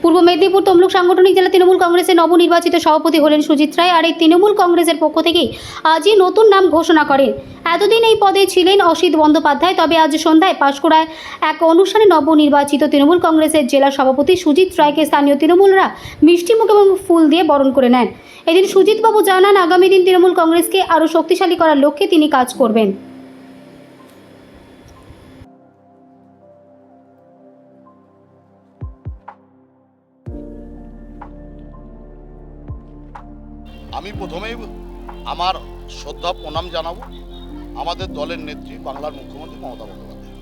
পূর্ব মেদিনীপুর তমলুক সাংগঠনিক জেলা তৃণমূল কংগ্রেসের নবনির্বাচিত সভাপতি হলেন সুজিত রায়। আর এই তৃণমূল কংগ্রেসের পক্ষ থেকেই আজই নতুন নাম ঘোষণা করেন। এতদিন এই পদে ছিলেন অসিত বন্দ্যোপাধ্যায়, তবে আজ সন্ধ্যায় পাঁশকুড়ায় এক অনুষ্ঠানে নবনির্বাচিত তৃণমূল কংগ্রেসের জেলা সভাপতি সুজিত রায়কে স্থানীয় তৃণমূলরা মিষ্টিমুখ এবং ফুল দিয়ে বরণ করে নেন। এদিন সুজিতবাবু জানান, আগামী দিন তৃণমূল কংগ্রেসকে আরও শক্তিশালী করার লক্ষ্যে তিনি কাজ করবেন। আমি প্রথমেই আমার শ্রদ্ধা প্রণাম জানাবো আমাদের দলের নেত্রী বাংলার মুখ্যমন্ত্রী মমতা বন্দ্যোপাধ্যায়।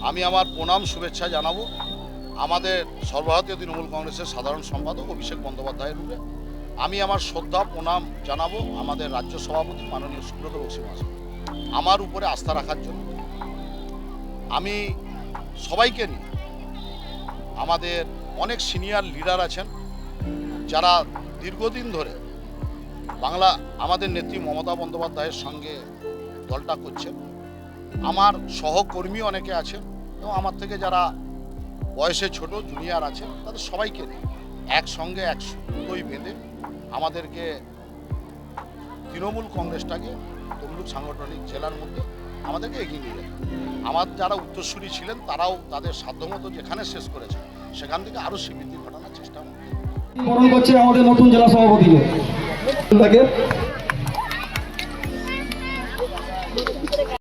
আমি আমার প্রণাম শুভেচ্ছা জানাবো আমাদের সর্বভারতীয় তৃণমূল কংগ্রেসের সাধারণ সম্পাদক অভিষেক বন্দ্যোপাধ্যায়ের রূপে। আমি আমার শ্রদ্ধা প্রণাম জানাবো আমাদের রাজ্য সভাপতি মাননীয় সুব্রত বক্সী মহাশয় আমার উপরে আস্থা রাখার জন্য। আমি সবাইকে নিয়ে, আমাদের অনেক সিনিয়র লিডার আছেন যারা দীর্ঘদিন ধরে বাংলা আমাদের নেত্রী মমতা বন্দ্যোপাধ্যায়ের সঙ্গে দলটা করছেন। আমার সহকর্মী অনেকে আছেন এবং আমার থেকে যারা বয়সে ছোট জুনিয়র আছেন, তাদের সবাইকে একসঙ্গে এক সুতোয় বেঁধে আমাদেরকে তৃণমূল কংগ্রেসটাকে তমলুক সাংগঠনিক জেলার মধ্যে আমাদেরকে এগিয়ে নিয়ে যায়। আমার যারা উত্তরসূরি ছিলেন তারাও তাদের সাধ্যমতো যেখানে শেষ করেছে সেখান থেকে আরও স্বীকৃতি ঘটানোর চেষ্টা করছে আমাদের নতুন জেলা সভাপতিকে।